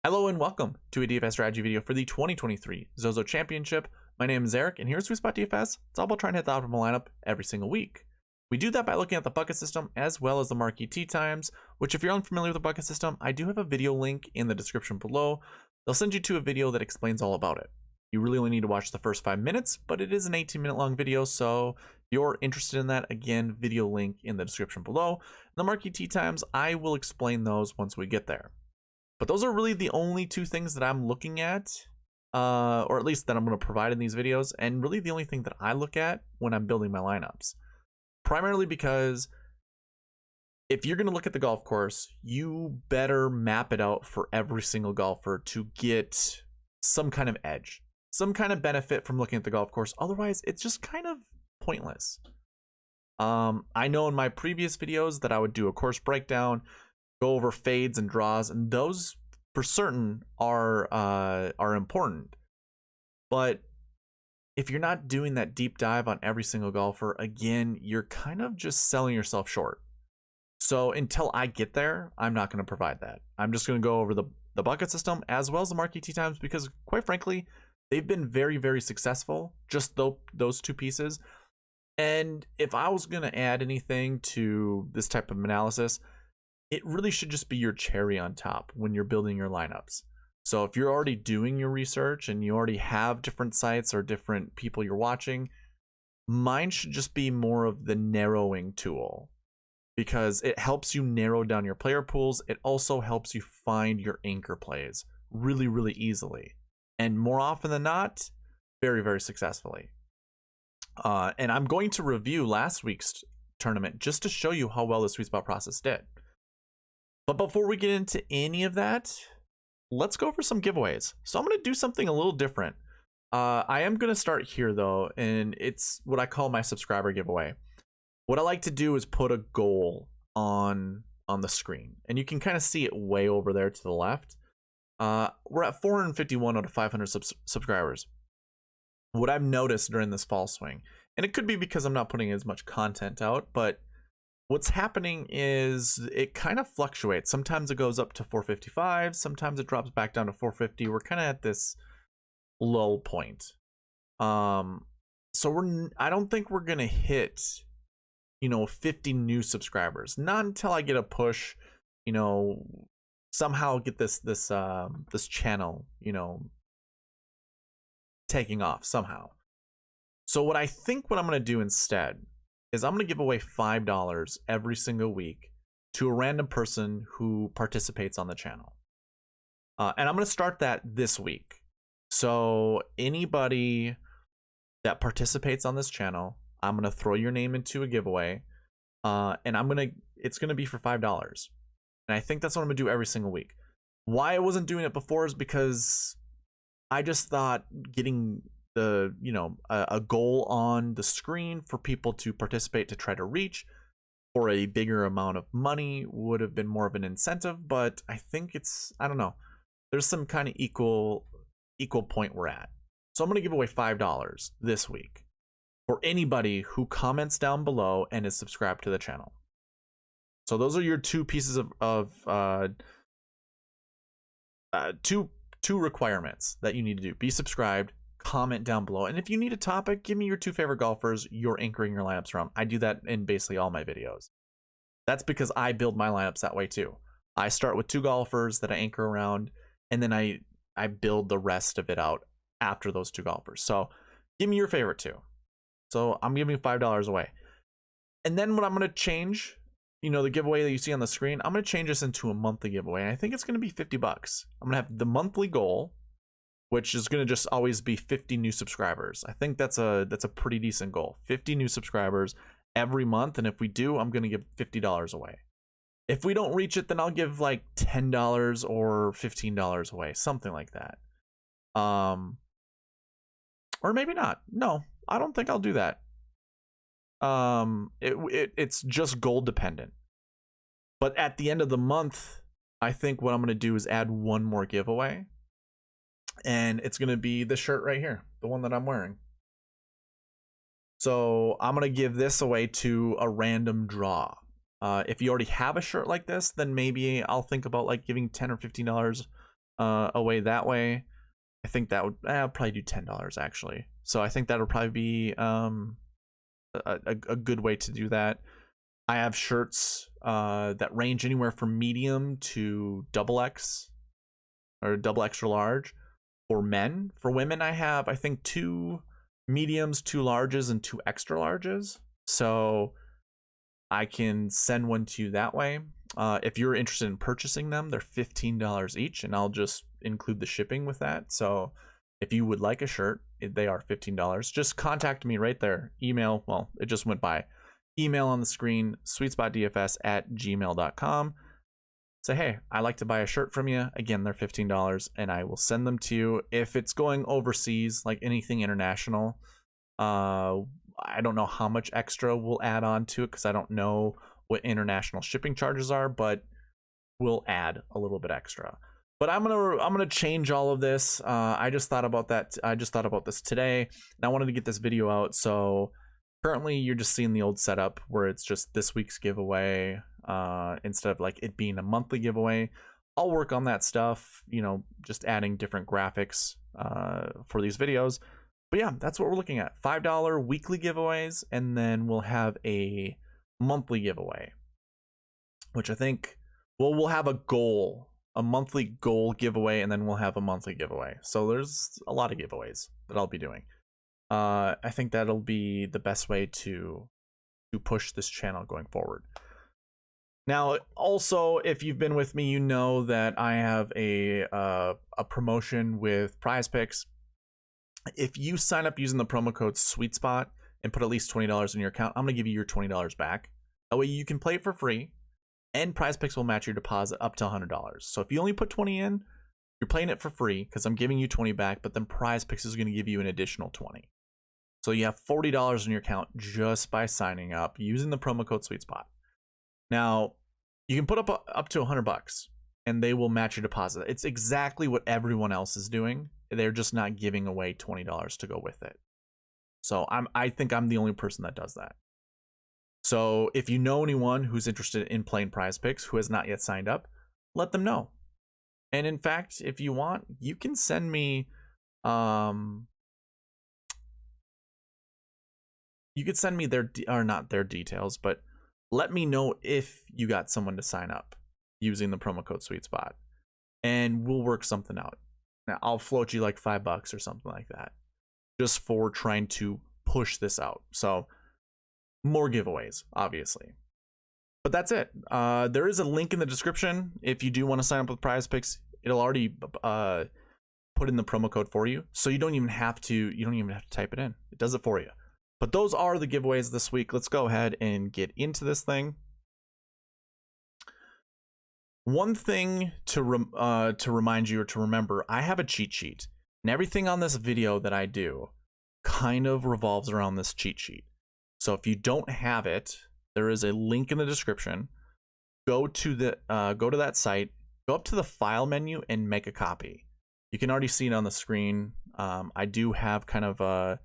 Hello and welcome to a DFS strategy video for the 2023 ZOZO Championship. My name is Eric, and here at SweetSpotDFS, it's all about trying to hit the optimal lineup every single week. We do that by looking at the bucket system as well as the marquee tee times, which if you're unfamiliar with the bucket system, I do have a video link in the description below. They'll send you to a video that explains all about it. You really only need to watch the first 5 minutes, but it is an 18-minute long video, so if you're interested in that, again, video link in the description below. The marquee tee times, I will explain those once we get there. But those are really the only two things that I'm looking at, or at least that I'm going to provide in these videos, and really the only thing that I look at when I'm building my lineups. Primarily because if you're going to look at the golf course, you better map it out for every single golfer to get some kind of edge, some kind of benefit from looking at the golf course. Otherwise, it's just kind of pointless. I know in my previous videos that I would do a course breakdown, go over fades and draws, and those for certain are important. But if you're not doing that deep dive on every single golfer, again, you're kind of just selling yourself short. So until I get there, I'm not going to provide that. I'm just going to go over the bucket system as well as the marquee tee times, because quite frankly, they've been very, very successful, just those two pieces. And if I was going to add anything to this type of analysis, it really should just be your cherry on top when you're building your lineups. So if you're already doing your research and you already have different sites or different people you're watching, mine should just be more of the narrowing tool, because it helps you narrow down your player pools. It also helps you find your anchor plays really, really easily. And more often than not, very, very successfully. And I'm going to review last week's tournament just to show you how well the SweetSpot process did. But before we get into any of that, let's go for some giveaways. So I'm going to do something a little different. I am going to start here though, and it's what I call my subscriber giveaway. What I like to do is put a goal on the screen, and you can kind of see it way over there to the left. We're at 451 out of 500 subscribers. What I've noticed during this fall swing, and it could be because I'm not putting as much content out, but what's happening is it kind of fluctuates. Sometimes it goes up to 455, sometimes it drops back down to 450. We're kind of at this low point. So I don't think we're gonna hit, 50 new subscribers. Not until I get a push, somehow get this channel, taking off somehow. So what I'm gonna do instead is I'm going to give away $5 every single week to a random person who participates on the channel. And I'm going to start that this week. So anybody that participates on this channel, I'm going to throw your name into a giveaway. And it's going to be for $5. And I think that's what I'm going to do every single week. Why I wasn't doing it before is because I just thought getting a goal on the screen for people to participate to try to reach for a bigger amount of money would have been more of an incentive. But I think I don't know, there's some kind of equal point we're at. So I'm going to give away $5 this week for anybody who comments down below and is subscribed to the channel. So those are your two pieces of two requirements that you need to do. Be subscribed, comment down below, and if you need a topic, give me your 2 favorite golfers you're anchoring your lineups around. I do that in basically all my videos. That's because I build my lineups that way too. I start with 2 golfers that I anchor around, and then I build the rest of it out after those 2 golfers. So give me your favorite 2. So I'm giving $5 away. And then what I'm going to change, the giveaway that you see on the screen, I'm going to change this into a monthly giveaway, and I think it's going to be $50. I'm going to have the monthly goal, which is going to just always be 50 new subscribers. I think that's a pretty decent goal. 50 new subscribers every month, and if we do, I'm going to give $50 away. If we don't reach it, then I'll give like $10 or $15 away, something like that. Or maybe not. No, I don't think I'll do that. It's just goal dependent. But at the end of the month, I think what I'm going to do is add one more giveaway. And it's going to be the shirt right here, the one that I'm wearing. So I'm going to give this away to a random draw. If you already have a shirt like this, then maybe I'll think about like giving $10 or $15 away that way. I think that would I'll probably do $10 actually. So I think that'll probably be a good way to do that. I have shirts that range anywhere from medium to XXL or double extra large for men. For women, I have, I think, 2 mediums, 2 larges, and 2 extra larges. So I can send one to you that way. If you're interested in purchasing them, they're $15 each, and I'll just include the shipping with that. So if you would like a shirt, they are $15. Just contact me right there. Email, well, it just went by. Email on the screen, SweetSpotDFS@gmail.com. Say, hey, I like to buy a shirt from you. Again, they're $15, and I will send them to you. If it's going overseas, like anything international, I don't know how much extra we'll add on to it because I don't know what international shipping charges are, but we'll add a little bit extra. But I'm gonna change all of this. I just thought about that. I just thought about this today, and I wanted to get this video out. So currently, you're just seeing the old setup where it's just this week's giveaway instead of like it being a monthly giveaway. I'll work on that stuff. You know, just adding different graphics for these videos. But yeah, that's what we're looking at. $5 weekly giveaways, and then we'll have a monthly giveaway, which I think, well, we'll have a goal, a monthly goal giveaway, and then we'll have a monthly giveaway. So there's a lot of giveaways that I'll be doing. I think that'll be the best way to push this channel going forward. Now, also, if you've been with me, you know that I have a promotion with Prize Picks. If you sign up using the promo code SweetSpot and put at least $20 in your account, I'm going to give you your $20 back. That way you can play it for free, and Prize Picks will match your deposit up to $100. So if you only put 20 in, you're playing it for free because I'm giving you 20 back, but then Prize Picks is going to give you an additional 20. So you have $40 in your account just by signing up using the promo code SweetSpot. Now, you can put up to $100 and they will match your deposit. It's exactly what everyone else is doing. They're just not giving away $20 to go with it. So I think I'm the only person that does that. So if you know anyone who's interested in playing Prize Picks who has not yet signed up, let them know. And in fact, if you want, you can send me you could send me their not their details, but let me know if you got someone to sign up using the promo code SweetSpot, and we'll work something out. Now, I'll float you like $5 or something like that, just for trying to push this out. So more giveaways, obviously. But that's it. There is a link in the description if you do want to sign up with Prize Picks. It'll already put in the promo code for you, so you don't even have to type it in. It does it for you. But those are the giveaways this week. Let's go ahead and get into this thing. One thing to remind you or to remember, I have a cheat sheet, and everything on this video that I do kind of revolves around this cheat sheet. So if you don't have it, there is a link in the description. Go to that site, go up to the file menu and make a copy. You can already see it on the screen. I do have kind of a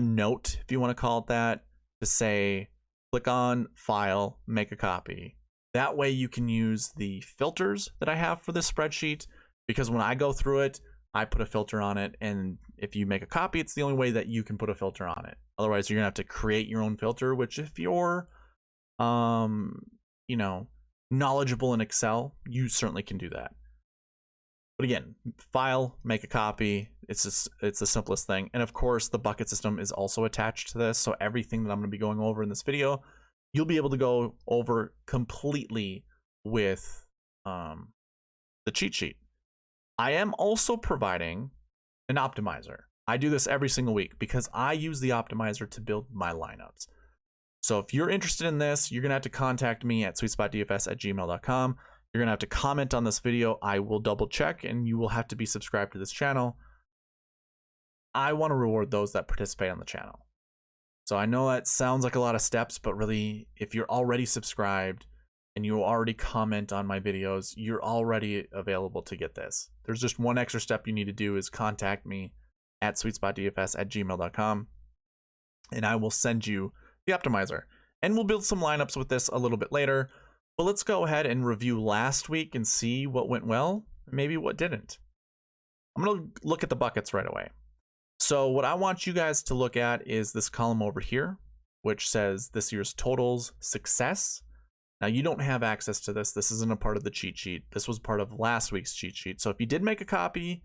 note, if you want to call it that, to say click on file, make a copy. That way you can use the filters that I have for this spreadsheet, because when I go through it, I put a filter on it, and if you make a copy, it's the only way that you can put a filter on it. Otherwise, you're gonna have to create your own filter, which if you're you know, knowledgeable in Excel, you certainly can do that. But again, file, make a copy. It's the simplest thing. And of course, the bucket system is also attached to this. So everything that I'm going to be going over in this video, you'll be able to go over completely with the cheat sheet. I am also providing an optimizer. I do this every single week because I use the optimizer to build my lineups. So if you're interested in this, you're going to have to contact me at SweetSpotDFS@gmail.com. You're going to have to comment on this video. I will double check, and you will have to be subscribed to this channel. I want to reward those that participate on the channel. So I know that sounds like a lot of steps, but really, if you're already subscribed and you already comment on my videos, you're already available to get this. There's just one extra step you need to do, is contact me at SweetSpotDFS@gmail.com, and I will send you the optimizer. And we'll build some lineups with this a little bit later. But let's go ahead and review last week and see what went well maybe what didn't. I'm going to look at the buckets right away. So what I want you guys to look at is this column over here, which says this year's totals success. Now you don't have access to this. This isn't a part of the cheat sheet. This was part of last week's cheat sheet. So if you did make a copy,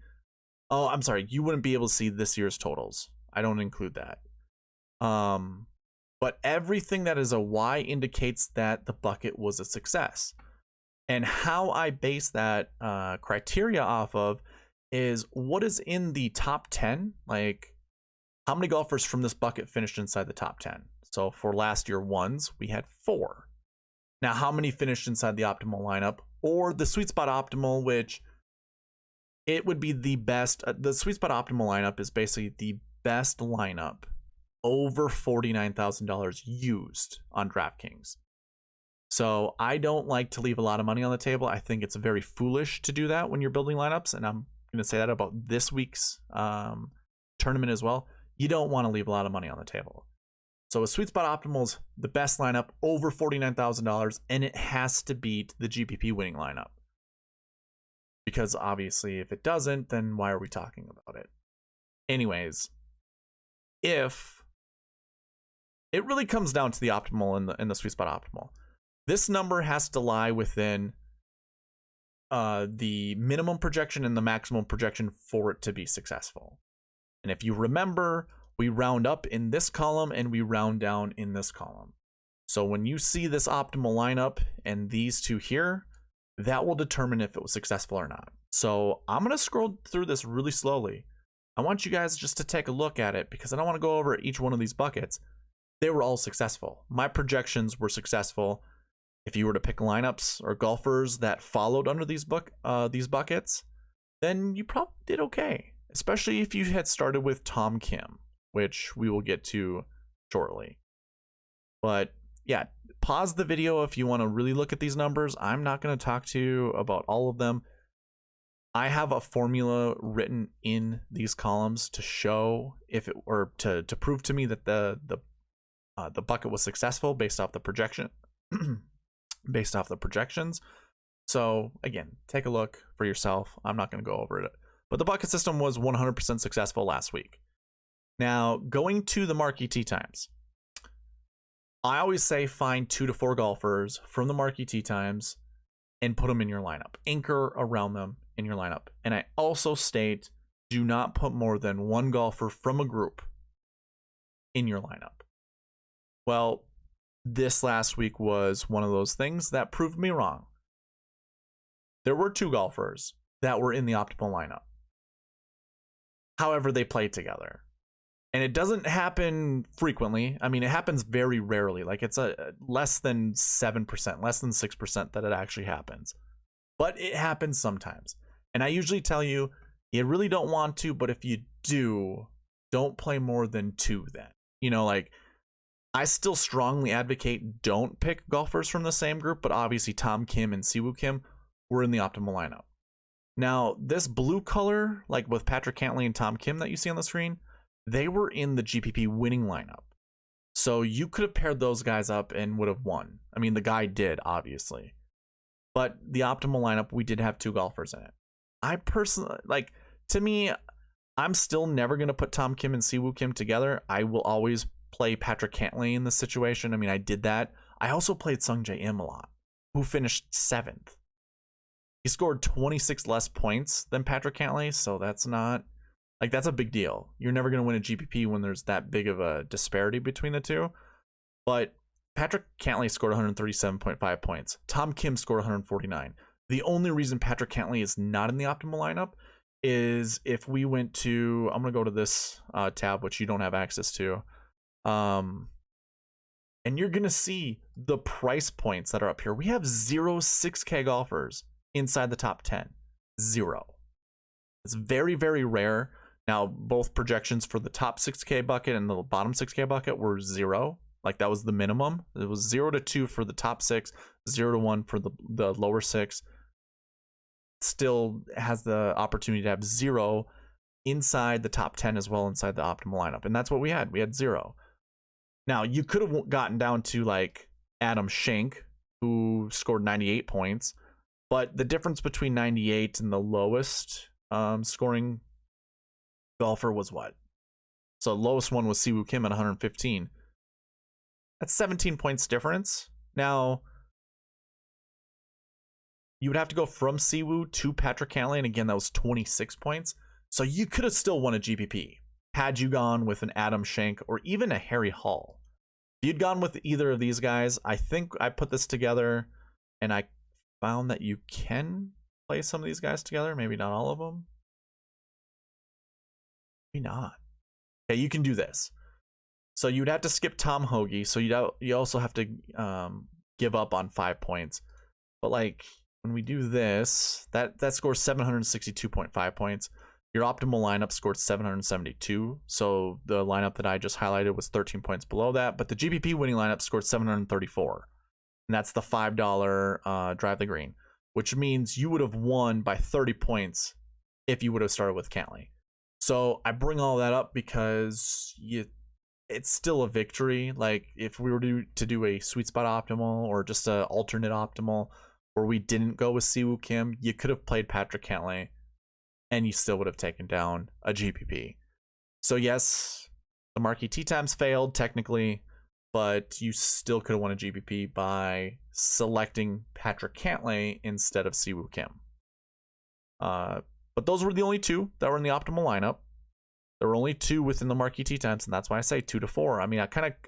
oh, I'm sorry, you wouldn't be able to see this year's totals. I don't include that. But everything that is a Y indicates that the bucket was a success. And how I base that criteria off of is what is in the top 10. Like, how many golfers from this bucket finished inside the top 10? So for last year ones, we had 4. Now, how many finished inside the optimal lineup or the SweetSpot optimal, which it would be the best. The SweetSpot optimal lineup is basically the best lineup over $49,000 used on DraftKings. So I don't like to leave a lot of money on the table. I think it's very foolish to do that when you're building lineups. And I'm going to say that about this week's tournament as well. You don't want to leave a lot of money on the table. So a SweetSpot Optimal's the best lineup over $49,000, and it has to beat the GPP winning lineup. Because obviously if it doesn't, then why are we talking about it? Anyways, if it really comes down to the optimal and the SweetSpot Optimal, this number has to lie within the minimum projection and the maximum projection for it to be successful. And if you remember, we round up in this column and we round down in this column. So when you see this optimal lineup and these two here, that will determine if it was successful or not. So I'm going to scroll through this really slowly. I want you guys just to take a look at it because I don't want to go over each one of these buckets. They were all successful. My projections were successful. If you were to pick lineups or golfers that followed under these buckets, then you probably did okay, especially if you had started with Tom Kim, which we will get to shortly. But yeah, pause the video if you want to really look at these numbers. I'm not going to talk to you about all of them. I have a formula written in these columns to show if it or to prove to me that the bucket was successful based off the projection. Based off the projections. So again, take a look for yourself. I'm not going to go over it, but the bucket system was 100% successful last week. Now, going to the marquee tee times, I always say find 2 to 4 golfers from the marquee tee times and put them in your lineup. Anchor around them in your lineup. And I also state, do not put more than 1 golfer from a group in your lineup. Well, this last week was one of those things that proved me wrong. There were 2 golfers that were in the optimal lineup. However, they played together. And it doesn't happen frequently. I mean, it happens very rarely. Like it's a less than 7%, less than 6% that it actually happens. But it happens sometimes. And I usually tell you, you really don't want to, but if you do, don't play more than 2 then. You know, like I still strongly advocate don't pick golfers from the same group, but obviously Tom Kim and Siwoo Kim were in the optimal lineup. Now, this blue color, like with Patrick Cantlay and Tom Kim that you see on the screen, they were in the GPP winning lineup. So you could have paired those guys up and would have won. I mean, the guy did, obviously. But the optimal lineup, we did have 2 golfers in it. I personally, like, to me, I'm still never going to put Tom Kim and Siwoo Kim together. I will always play Patrick Cantlay in this situation. I mean, I did that. I also played Sungjae Im a lot, who finished 7th. He scored 26 less points than Patrick Cantlay, so that's not, like, that's a big deal. You're never going to win a GPP when there's that big of a disparity between the two. But Patrick Cantlay scored 137.5 points. Tom Kim scored 149. The only reason Patrick Cantlay is not in the optimal lineup is if we went to, I'm going to go to this tab, which you don't have access to. And you're going to see the price points that are up here. We have 0 6K golfers inside the top 10. 0. It's very, very rare. Now, both projections for the top 6K bucket and the bottom 6K bucket were 0. Like that was the minimum. It was 0 to 2 for the top 6, 0 to 1 for the lower 6. Still has the opportunity to have 0 inside the top 10 as well inside the optimal lineup. And that's what we had. We had 0. Now, you could have gotten down to like Adam Schenk, who scored 98 points, But the difference between 98 and the lowest scoring golfer was what? So the lowest one was Siwoo Kim at 115. That's 17 points difference. Now, you would have to go from Siwoo to Patrick Cantlay, and again, that was 26 points. So you could have still won a GPP had you gone with an Adam Schenk or even a Harry Hall. If you'd gone with either of these guys, I think I put this together and I found that you can play some of these guys together. Maybe not all of them. Maybe not. Okay, you can do this. So you'd have to skip Tom Hoagie. So you also have to give up on 5 points. But like when we do this, that scores 762.5 points. Your optimal lineup scored 772. So the lineup that I just highlighted was 13 points below that. But the GPP winning lineup scored 734. And that's the $5 drive the green, which means you would have won by 30 points if you would have started with Cantlay. So I bring all that up because it's still a victory. Like if we were to do a sweet spot optimal or just an alternate optimal where we didn't go with Siwoo Kim, you could have played Patrick Cantlay and you still would have taken down a GPP. So yes, the marquee tee times failed technically, but you still could have won a GPP by selecting Patrick Cantlay instead of Siwoo Kim. But those were the only two that were in the optimal lineup. There were only two within the marquee tee times, and that's why I say 2 to 4. I mean, I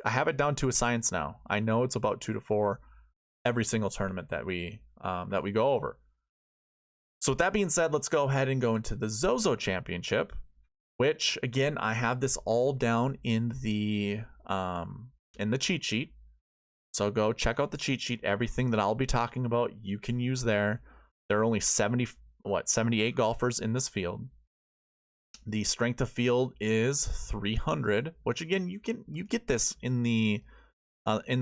have it down to a science now. I know it's about 2 to 4 every single tournament that we go over. So with that being said, let's go ahead and go into the ZOZO Championship, which again I have this all down in the cheat sheet. So go check out the cheat sheet. Everything that I'll be talking about, you can use there. There are only 78 golfers in this field. The strength of field is 300, which again you get this in the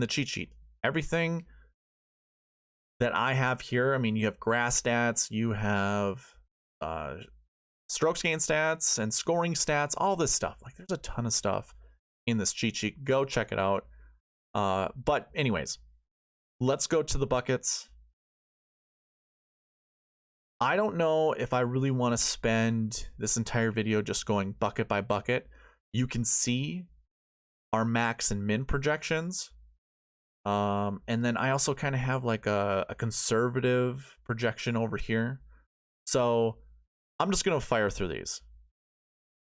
cheat sheet. Everything that I have here, I mean, you have grass stats, you have strokes gain stats and scoring stats, all this stuff. Like there's a ton of stuff in this cheat sheet. Go check it out. But anyways, let's go to the buckets. I don't know if I really want to spend this entire video just going bucket by bucket. You can see our max and min projections. And then I also kind of have like a conservative projection over here. So I'm just going to fire through these.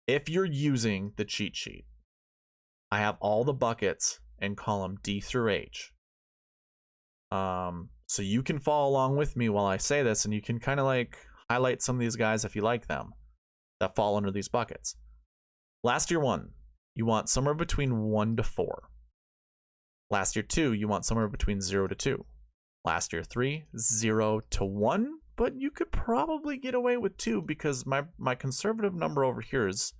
If you're using the cheat sheet, I have all the buckets in column D through H. So you can follow along with me while I say this, and you can kind of like highlight some of these guys if you like them that fall under these buckets. Last year 1, you want somewhere between 1 to 4. Last year 2, you want somewhere between 0 to 2. Last year 3, 0 to 1, but you could probably get away with 2 because my conservative number over here is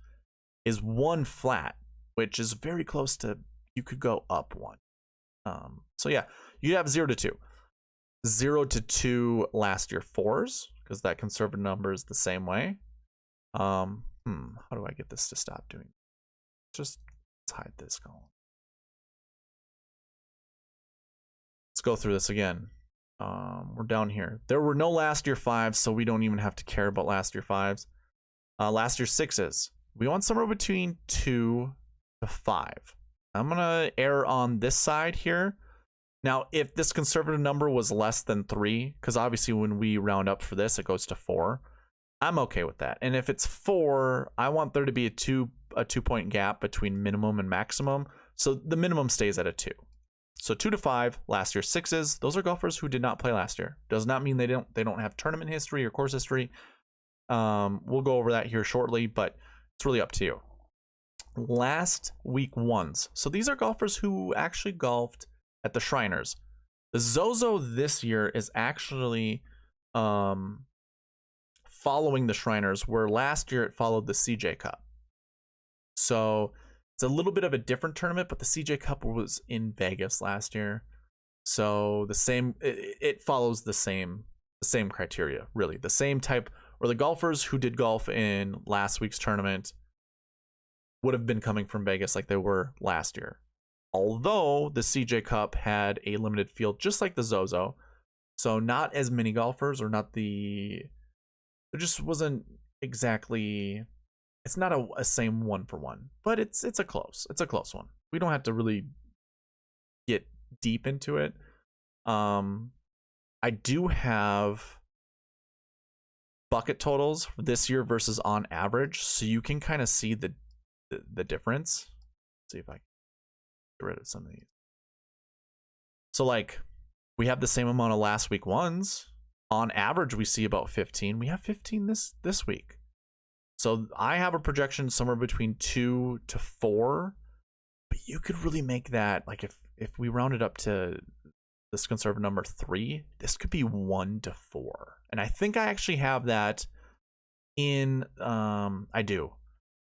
1 flat, which is very close to, you could go up 1. So yeah, you have 0 to 2. 0 to 2 last year 4s, because that conservative number is the same way. How do I get this to stop doing? Let's hide this column. Let's go through this again. We're down here. There were no last year 5s, so we don't even have to care about last year 5s. Last year 6s. We want somewhere between 2 to 5. I'm gonna err on this side here. Now, if this conservative number was less than 3, because obviously when we round up for this, it goes to 4. I'm okay with that. And if it's 4, I want there to be a 2-point gap between minimum and maximum. So the minimum stays at a 2. So 2 to 5, last year 6s. Those are golfers who did not play last year. Does not mean they don't have tournament history or course history. We'll go over that here shortly, but it's really up to you. Last week 1s. So these are golfers who actually golfed at the Shriners. The ZOZO this year is actually following the Shriners, where last year it followed the CJ Cup. So it's a little bit of a different tournament, but the CJ Cup was in Vegas last year. So it follows the same criteria, really. The same type, or the golfers who did golf in last week's tournament would have been coming from Vegas like they were last year. Although the CJ Cup had a limited field just like the ZOZO. So not as many golfers, or not the, there just wasn't exactly, it's not a same one for one, but it's a close one. We don't have to really get deep into it. I do have bucket totals this year versus on average, so you can kind of see the difference. Let's see if I can get rid of some of these. So like, we have the same amount of last week ones. On average, we see about 15. We have 15 this week. So I have a projection somewhere between 2 to 4, but you could really make that, like, if we round it up to this conservative number 3, this could be 1 to 4. And I think I actually have that in, I do.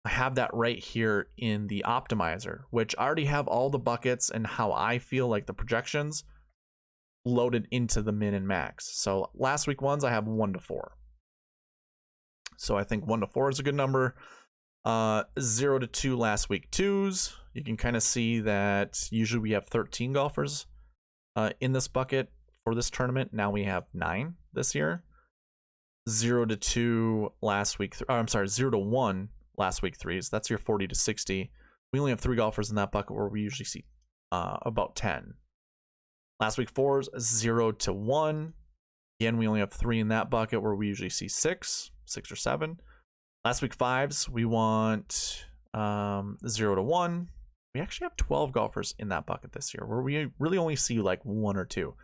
I have that right here in the optimizer, which I already have all the buckets and how I feel like the projections loaded into the min and max. So last week ones, I have 1 to 4. So I think 1 to 4 is a good number. 0 to 2 last week twos. You can kind of see that usually we have 13 golfers in this bucket for this tournament. Now we have 9 this year. 0 to 2 last week. 0 to 1 last week threes. That's your 40 to 60. We only have 3 golfers in that bucket, where we usually see about 10. Last week fours, 0 to 1. Again, we only have 3 in that bucket, where we usually see 6 or 7. Last week fives, we want 0 to 1. We actually have 12 golfers in that bucket this year, where we really only see like 1 or 2.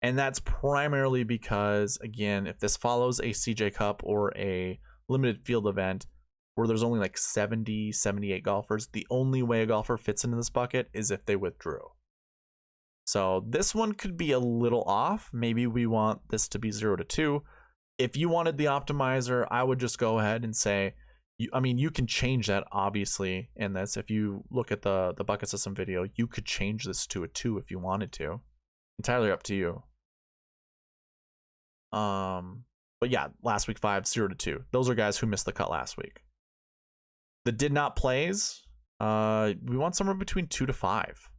And that's primarily because, again, if this follows a CJ Cup or a limited field event where there's only like 70, 78 golfers, the only way a golfer fits into this bucket is if they withdrew. So this one could be a little off. Maybe we want this to be 0 to 2. If you wanted the optimizer, I would just go ahead and say, you can change that obviously in this. If you look at the bucket system video, you could change this to a 2 if you wanted to. Entirely up to you. But yeah, last week 5, 0 to 2. Those are guys who missed the cut last week. The did not plays, we want somewhere between 2 to 5.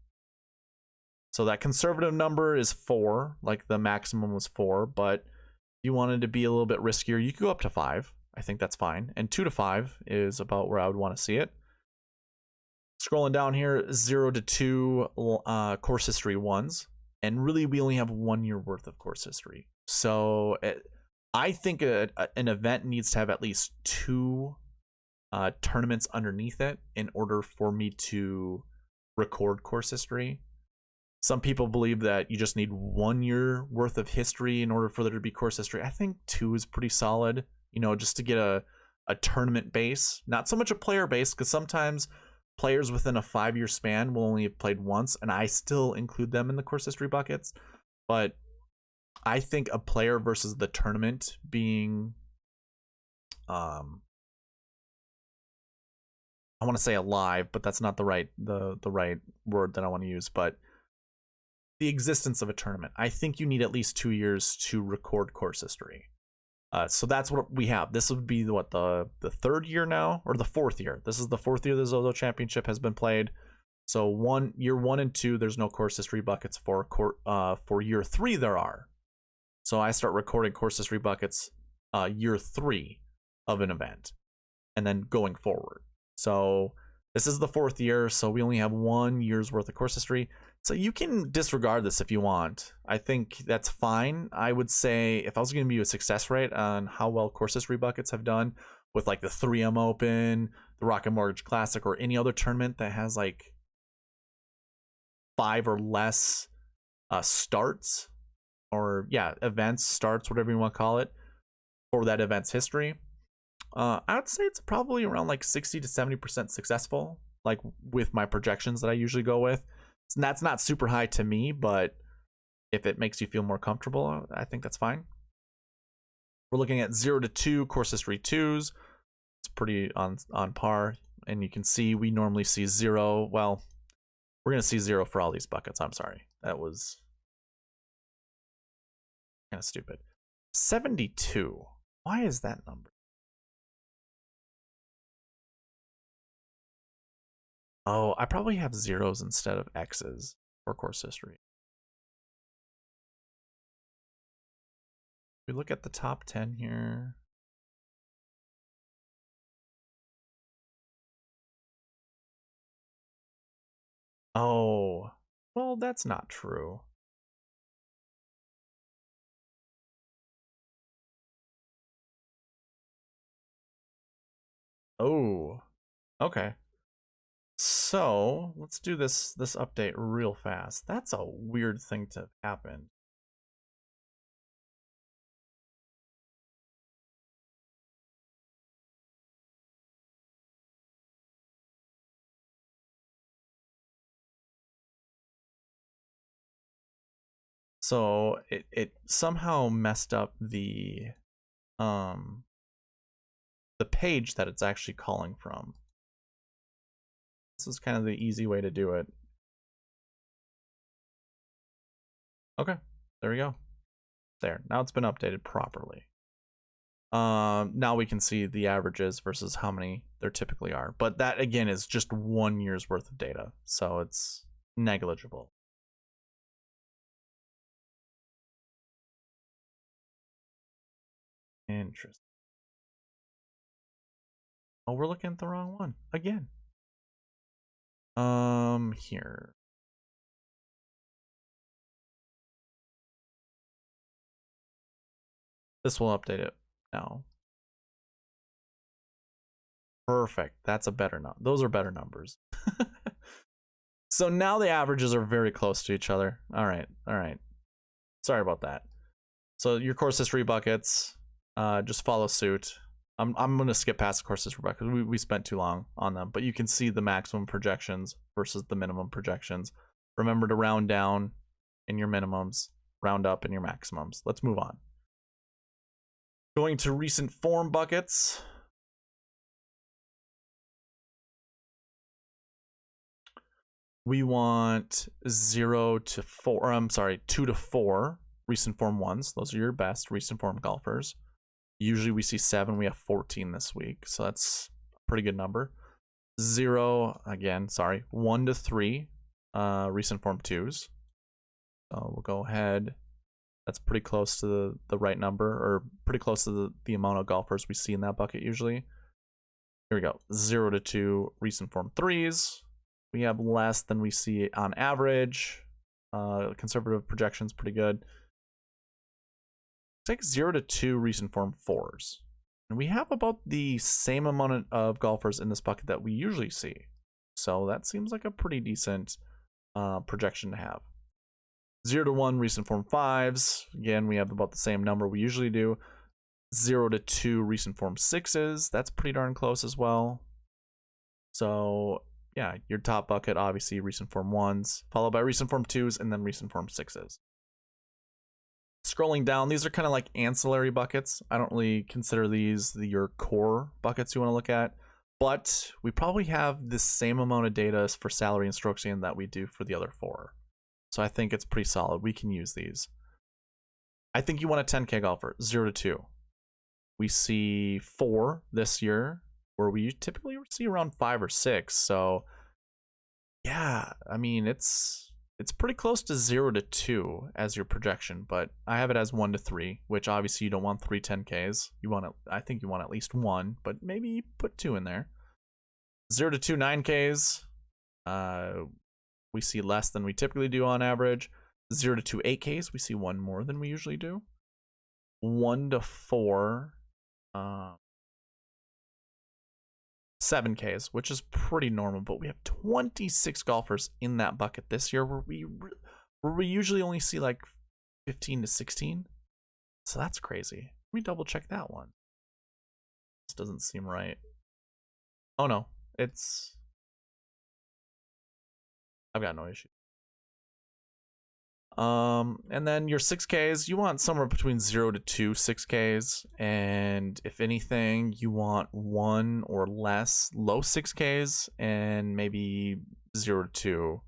So that conservative number is 4, like the maximum was 4, but if you wanted to be a little bit riskier, you could go up to 5. I think that's fine. And 2 to 5 is about where I would want to see it. Scrolling down here, 0 to 2 course history ones. And really, we only have 1 year worth of course history. So I think an event needs to have at least 2 tournaments underneath it in order for me to record course history. Some people believe that you just need 1 year worth of history in order for there to be course history. I think 2 is pretty solid, just to get a tournament base, not so much a player base, because sometimes players within a 5-year span will only have played once, and I still include them in the course history buckets. But I think a player versus the tournament being, I want to say alive, but that's not the right word that I want to use, but the existence of a tournament. I think you need at least 2 years to record course history. So that's what we have. This would be the 3rd year now, or the 4th year. This is the 4th year the ZOZO Championship has been played. So year 1 and 2, there's no course history buckets. For year 3, there are. So I start recording course history buckets year 3 of an event, and then going forward. So this is the 4th year, so we only have 1 year's worth of course history. So you can disregard this if you want. I think that's fine. I would say if I was going to give you a success rate on how well course history buckets have done with like the 3M Open, the Rocket Mortgage Classic, or any other tournament that has like 5 or less starts, or events, starts, whatever you want to call it, for that event's history, I would say it's probably around like 60 to 70% successful, like with my projections that I usually go with. And that's not super high to me, but if it makes you feel more comfortable, I think that's fine. We're looking at 0 to 2 course history 2s. It's pretty on par. And you can see we normally see 0. Well, we're going to see 0 for all these buckets. I'm sorry. That was kind of stupid. 72. Why is that number? Oh, I probably have 0s instead of X's for course history. We look at the top 10 here. Oh, well, that's not true. Oh, okay. So let's do this update real fast. That's a weird thing to happen. So it somehow messed up the page that it's actually calling from. This is kind of the easy way to do it. Okay, there we go. There, now it's been updated properly. Now we can see the averages versus how many there typically are. But that, again, is just 1 year's worth of data, so it's negligible. Interesting. Oh, we're looking at the wrong one again. Here. This will update it now. Perfect. That's a better number. Those are better numbers. So now the averages are very close to each other. All right. All right. Sorry about that. So your course history buckets, just follow suit. I'm going to skip past the course history buckets. We spent too long on them, but you can see the maximum projections versus the minimum projections. Remember to round down in your minimums, round up in your maximums. Let's move on. Going to recent form buckets. We want 0 to 4, or I'm sorry, 2 to 4 recent form ones. Those are your best recent form golfers. Usually we see 7. We have 14 this week, so that's a pretty good number. 0, again, sorry, 1 to 3 recent form 2s. So we'll go ahead. That's pretty close to the right number, or pretty close to the amount of golfers we see in that bucket usually. Here we go. 0 to 2 recent form 3s. We have less than we see on average. Conservative projections pretty good. Take 0 to 2 recent form 4s. And we have about the same amount of golfers in this bucket that we usually see. So that seems like a pretty decent projection to have. 0 to 1 recent form 5s. Again, we have about the same number we usually do. 0 to 2 recent form 6s. That's pretty darn close as well. So yeah, your top bucket, obviously recent form 1s, followed by recent form 2s, and then recent form 6s. Scrolling down, these are kind of like ancillary buckets. I don't really consider these your core buckets you want to look at, but we probably have the same amount of data for salary and strokes gained that we do for the other 4. So I think it's pretty solid. We can use these. I think you want a 10K golfer, 0 to 2. We see 4 this year, where we typically see around 5 or 6. So yeah, I mean, it's pretty close to 0 to 2 as your projection, but I have it as 1 to 3, which obviously you don't want 3 10Ks. You want I think you want at least 1, but maybe put 2 in there. 0 to 2 9Ks. We see less than we typically do on average. 0 to 2 8Ks, we see 1 more than we usually do. 1 to 4 7Ks, which is pretty normal, but we have 26 golfers in that bucket this year, where we usually only see like 15 to 16. So that's crazy. Let me double check that one. This doesn't seem right. Oh no, I've got no issue. And then your 6Ks, you want somewhere between 0 to 2 6Ks, and if anything, you want 1 or less low 6Ks, and maybe 0 to 2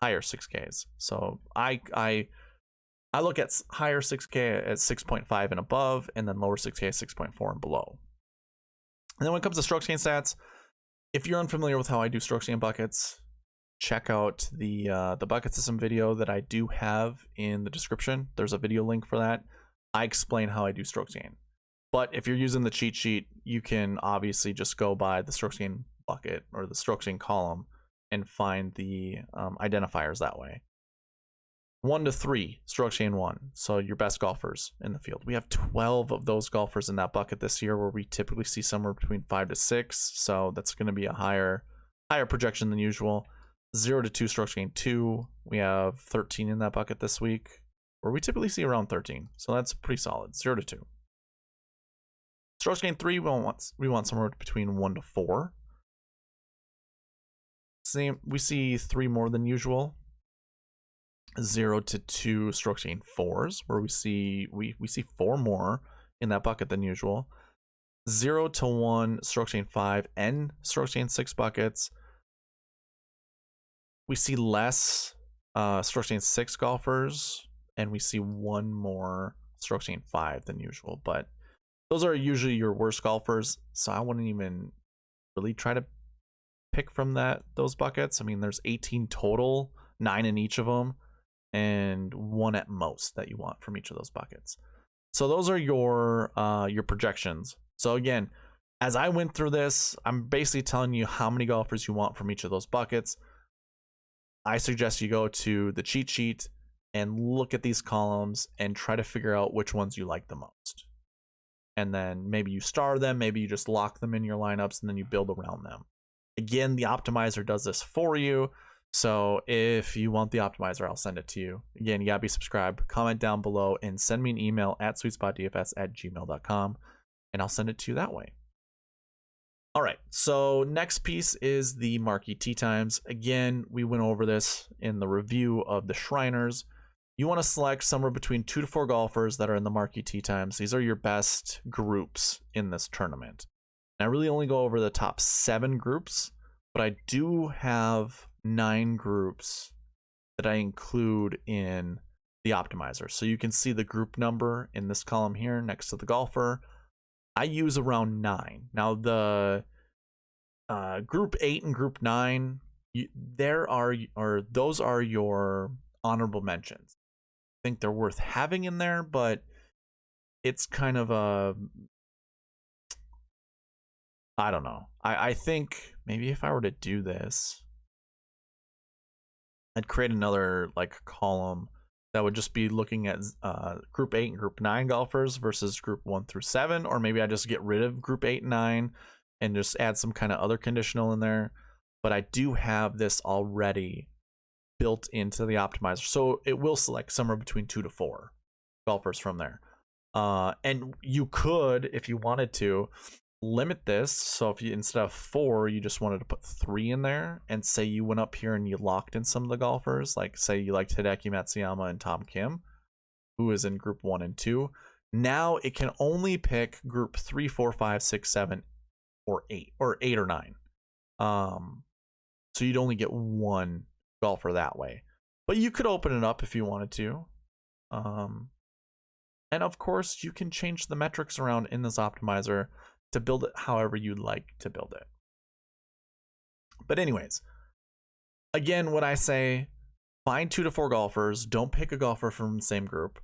higher 6Ks. So I look at higher 6K at 6.5 and above, and then lower 6K at 6.4 and below. And then when it comes to strokes gain stats, if you're unfamiliar with how I do strokes gain buckets, check out the bucket system video that I do have in the description. There's a video link for that. I explain how I do strokes gain. But if you're using the cheat sheet, you can obviously just go by the strokes gain bucket or the strokes gain column and find the identifiers that way. 1 to 3, strokes gain 1. So your best golfers in the field. We have 12 of those golfers in that bucket this year, where we typically see somewhere between 5 to 6. So that's going to be a higher projection than usual. 0 to 2, strokes gain 2. We have 13 in that bucket this week, where we typically see around 13. So that's pretty solid. 0 to 2. Strokes gain 3, we want somewhere between 1 to 4. Same, we see 3 more than usual. 0 to 2, strokes gain 4s, where we see 4 more in that bucket than usual. 0 to 1, strokes gain 5, and strokes gain 6 buckets. We see less strokes gain 6 golfers, and we see 1 more strokes gain 5 than usual. But those are usually your worst golfers, so I wouldn't even really try to pick from those buckets. I mean, there's 18 total, 9 in each of them, and 1 at most that you want from each of those buckets. So those are your projections. So again, as I went through this, I'm basically telling you how many golfers you want from each of those buckets. I suggest you go to the cheat sheet and look at these columns and try to figure out which ones you like the most. And then maybe you star them, maybe you just lock them in your lineups, and then you build around them. Again, the optimizer does this for you. So if you want the optimizer, I'll send it to you. Again, you gotta be subscribed, comment down below, and send me an email at sweetspotdfs@gmail.com, and I'll send it to you that way. All right, so next piece is the marquee tee times. Again, we went over this in the review of the Shriners. You want to select somewhere between 2 to 4 golfers that are in the marquee tee times. These are your best groups in this tournament. And I really only go over the top 7 groups, but I do have 9 groups that I include in the optimizer. So you can see the group number in this column here next to the golfer. I use around 9. Now the group 8 and group 9, those are your honorable mentions. I think they're worth having in there, but it's kind of I don't know. I think maybe if I were to do this, I'd create another like column that would just be looking at group 8 and group 9 golfers versus group 1 through 7, or maybe I just get rid of group 8 and 9 and just add some kind of other conditional in there. But I do have this already built into the optimizer, so it will select somewhere between 2 to 4 golfers from there. And you could, if you wanted to, limit this. So if you, instead of 4, you just wanted to put 3 in there, and say you went up here and you locked in some of the golfers, like say you liked Hideki Matsuyama and Tom Kim, who is in group 1 and 2. Now it can only pick group 3, 4, 5, 6, 7, or 8, or 8 or 9. So you'd only get 1 golfer that way, but you could open it up if you wanted to. And of course you can change the metrics around in this optimizer to build it however you'd like to build it. But anyways, again, what I say, find 2 to 4 golfers. Don't pick a golfer from the same group.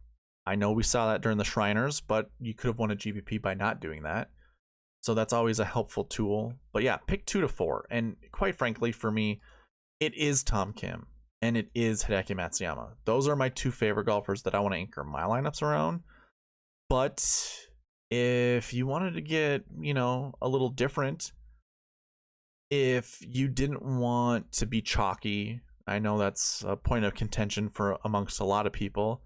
I know we saw that during the Shriners, but you could have won a GPP by not doing that. So that's always a helpful tool. But yeah, pick 2 to 4. And quite frankly, for me, it is Tom Kim and it is Hideki Matsuyama. Those are my 2 favorite golfers that I want to anchor my lineups around. But if you wanted to get, a little different, if you didn't want to be chalky, I know that's a point of contention for amongst a lot of people,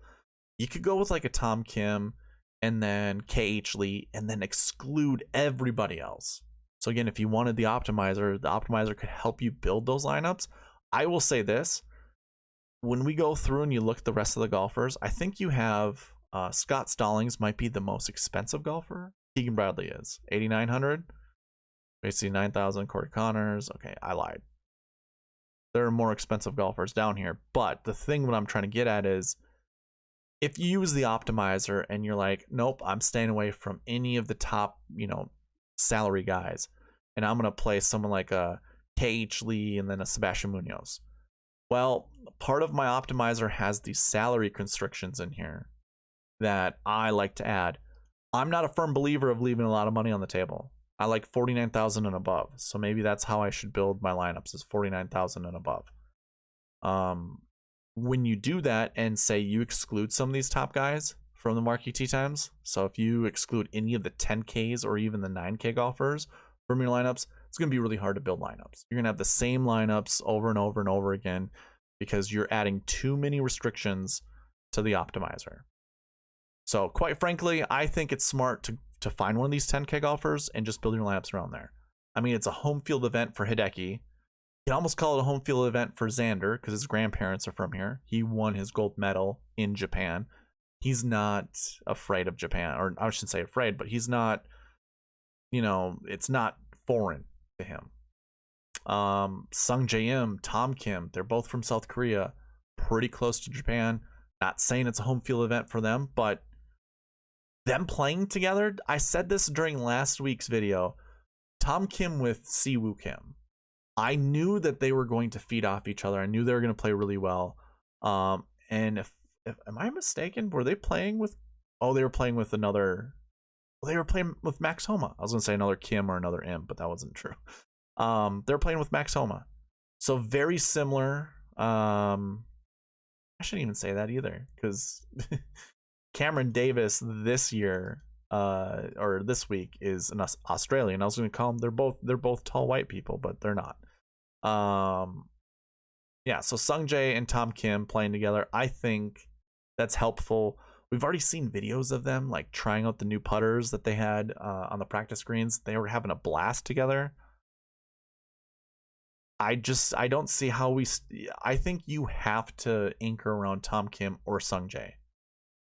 you could go with like a Tom Kim and then KH Lee and then exclude everybody else. So again, if you wanted the optimizer could help you build those lineups. I will say this, when we go through and you look at the rest of the golfers, I think you have Scott Stallings might be the most expensive golfer. Keegan Bradley is $8,900. Basically 9,000. Corey Connors. Okay, I lied. There are more expensive golfers down here. But the thing what I'm trying to get at is, if you use the optimizer and you're like, nope, I'm staying away from any of the top, salary guys, and I'm gonna play someone like a KH Lee and then a Sebastian Munoz. Well, part of my optimizer has these salary constrictions in here. that I like to add. I'm not a firm believer of leaving a lot of money on the table. I like 49,000 and above. So maybe that's how I should build my lineups, is 49,000 and above. When you do that and say you exclude some of these top guys from the marquee tee times, so if you exclude any of the 10Ks or even the 9K golfers from your lineups, it's going to be really hard to build lineups. You're going to have the same lineups over and over and over again because you're adding too many restrictions to the optimizer. So quite frankly, I think it's smart to find one of these 10K golfers and just build your lineups around there. I mean, it's a home field event for Hideki. You can almost call it a home field event for Xander because his grandparents are from here. He won his gold medal in Japan. He's not afraid of Japan, or I shouldn't say afraid, but he's not, it's not foreign to him. Sung J.M., Tom Kim, they're both from South Korea, pretty close to Japan. Not saying it's a home field event for them, but them playing together, I said this during last week's video, Tom Kim with Siwoo Kim. I knew that they were going to feed off each other. I knew they were going to play really well. And if am I mistaken? Were they playing with? Oh, they were playing with another. Well, they were playing with Max Homa. I was going to say another Kim or another M, but that wasn't true. They're playing with Max Homa, so very similar. I shouldn't even say that either, because Cameron Davis this year, or this week, is an Australian. I was going to call them. They're both tall white people, but they're not. Yeah. So Sung Jae and Tom Kim playing together, I think that's helpful. We've already seen videos of them like trying out the new putters that they had on the practice greens. They were having a blast together. I don't see how I think you have to anchor around Tom Kim or Sung Jae.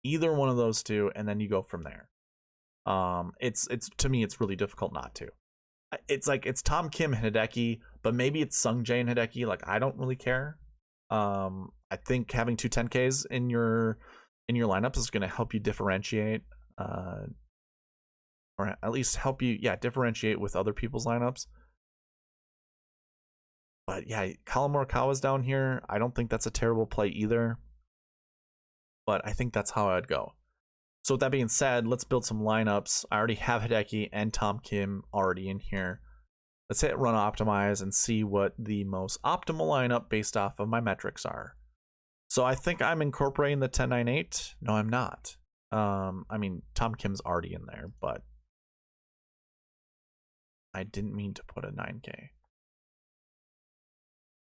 Either one of those two, and then you go from there. It's to me, it's really difficult not to. It's like it's Tom Kim and Hideki, but maybe it's Sung Jae and Hideki. Like, I don't really care. I think having two 10Ks in your lineups is going to help you differentiate, or at least help you, differentiate with other people's lineups. But yeah, Colin Morikawa's down here. I don't think that's a terrible play either. But I think that's how I'd go. So with that being said, let's build some lineups. I already have Hideki and Tom Kim already in here. Let's hit run optimize and see what the most optimal lineup based off of my metrics are. So I think I'm incorporating the 10-9-8. No, I'm not. I mean, Tom Kim's already in there, but I didn't mean to put a 9K.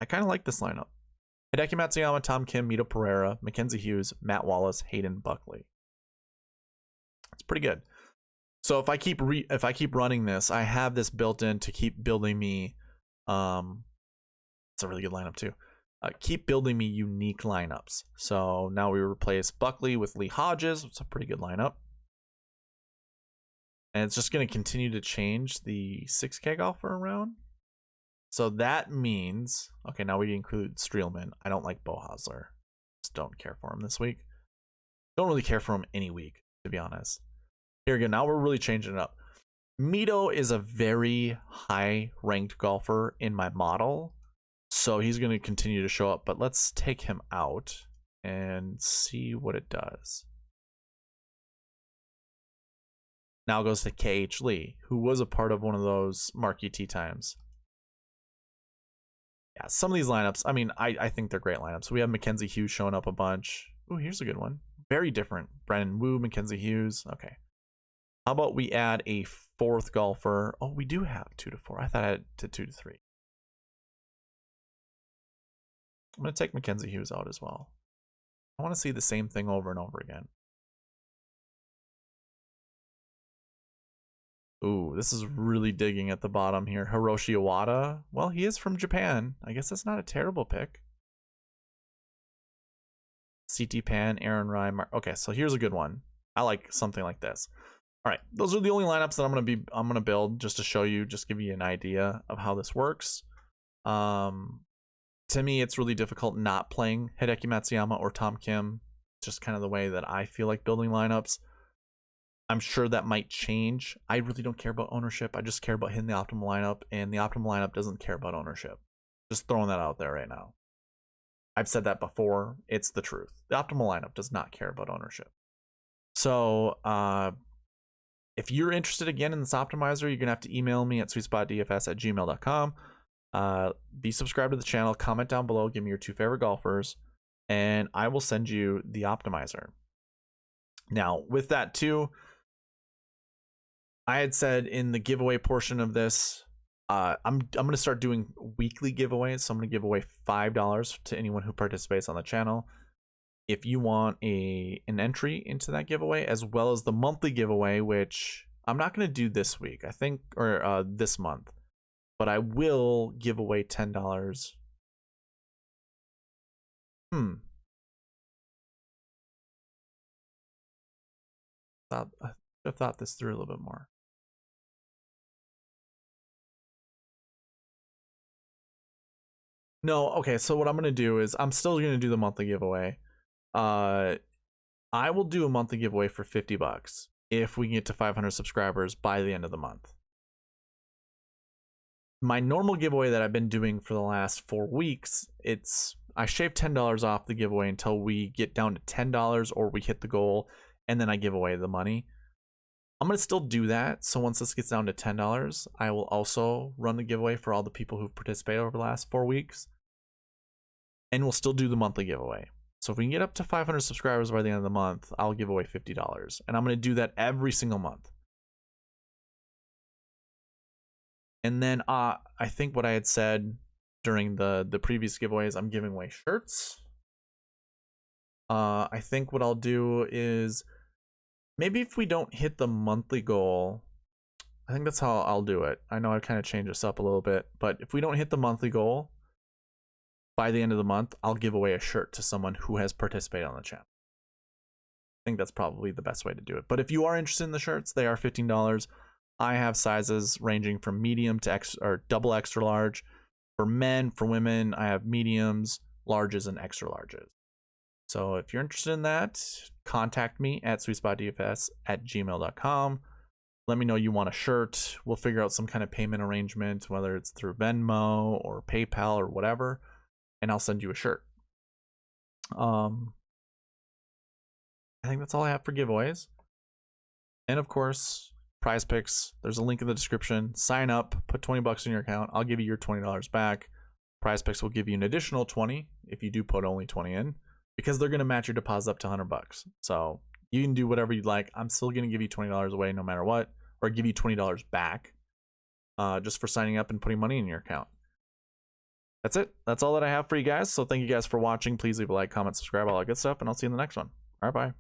I kind of like this lineup. Hideki Matsuyama, Tom Kim, Mito Pereira, Mackenzie Hughes, Matt Wallace, Hayden Buckley. It's pretty good. So if I keep running this, I have this built in to keep building me. It's a really good lineup too. Keep building me unique lineups. So now we replace Buckley with Lee Hodges. It's a pretty good lineup. And it's just going to continue to change the 6K golfer around. So that means, okay, now we include Streelman. I don't like Bo Hosler. Just don't care for him this week. Don't really care for him any week, to be honest. Here we go. Now we're really changing it up. Mito is a very high-ranked golfer in my model, so he's going to continue to show up. But let's take him out and see what it does. Now goes to KH Lee, who was a part of one of those marquee tee times. Yeah, some of these lineups, I mean, I think they're great lineups. We have Mackenzie Hughes showing up a bunch. Ooh, here's a good one. Very different. Brandon Wu, Mackenzie Hughes. Okay. How about we add a fourth golfer? Oh, we do have 2 to 4. I thought I had to 2 to 3. I'm going to take Mackenzie Hughes out as well. I want to see the same thing over and over again. Ooh, this is really digging at the bottom here. Hiroshi Iwata. Well, he is from Japan. I guess that's not a terrible pick. CT Pan, Aaron Ryan. Okay, so here's a good one. I like something like this. All right, those are the only lineups that I'm gonna build just to show you, just give you an idea of how this works. To me, it's really difficult not playing Hideki Matsuyama or Tom Kim. Just kind of the way that I feel like building lineups. I'm sure that might change. I really don't care about ownership. I just care about hitting the optimal lineup, and the optimal lineup doesn't care about ownership. Just throwing that out there right now. I've said that before. It's the truth. The optimal lineup does not care about ownership. So if you're interested again in this optimizer, you're gonna have to email me at SweetSpotDFS@gmail.com. Be subscribed to the channel, comment down below, give me your 2 favorite golfers, and I will send you the optimizer. Now, with that too, I had said in the giveaway portion of this, I'm gonna start doing weekly giveaways. So I'm gonna give away $5 to anyone who participates on the channel. If you want an entry into that giveaway, as well as the monthly giveaway, which I'm not gonna do this week, I think, or this month, but I will give away $10. I've thought this through a little bit more. No, okay, so what I'm gonna do is I'm still gonna do the monthly giveaway. I will do a monthly giveaway for $50 if we get to 500 subscribers by the end of the month. My normal giveaway that I've been doing for the last 4 weeks, I shave $10 off the giveaway until we get down to $10 or we hit the goal, and then I give away the money. I'm gonna still do that. So once this gets down to $10, I will also run the giveaway for all the people who've participated over the last 4 weeks. And we'll still do the monthly giveaway. So if we can get up to 500 subscribers by the end of the month, I'll give away $50. And I'm going to do that every single month. And then I think what I had said during the previous giveaways, I'm giving away shirts. I think what I'll do is maybe if we don't hit the monthly goal, I think that's how I'll do it. I know I've kind of changed this up a little bit, but if we don't hit the monthly goal, by the end of the month, I'll give away a shirt to someone who has participated on the channel. I think that's probably the best way to do it. But if you are interested in the shirts, they are $15. I have sizes ranging from medium to double extra large. For men, for women, I have mediums, larges, and extra larges. So if you're interested in that, contact me at SweetSpotDFS@gmail.com. Let me know you want a shirt. We'll figure out some kind of payment arrangement, whether it's through Venmo or PayPal or whatever, and I'll send you a shirt. I think that's all I have for giveaways. And of course, Prize Picks. There's a link in the description. Sign up, put $20 in your account. I'll give you your $20 back. Prize Picks will give you an additional 20 if you do put only 20 in, because they're going to match your deposit up to $100. So you can do whatever you'd like. I'm still going to give you $20 away no matter what, or give you $20 back just for signing up and putting money in your account. That's it. That's all that I have for you guys. So thank you guys for watching. Please leave a like, comment, subscribe, all that good stuff, and I'll see you in the next one. All right, bye.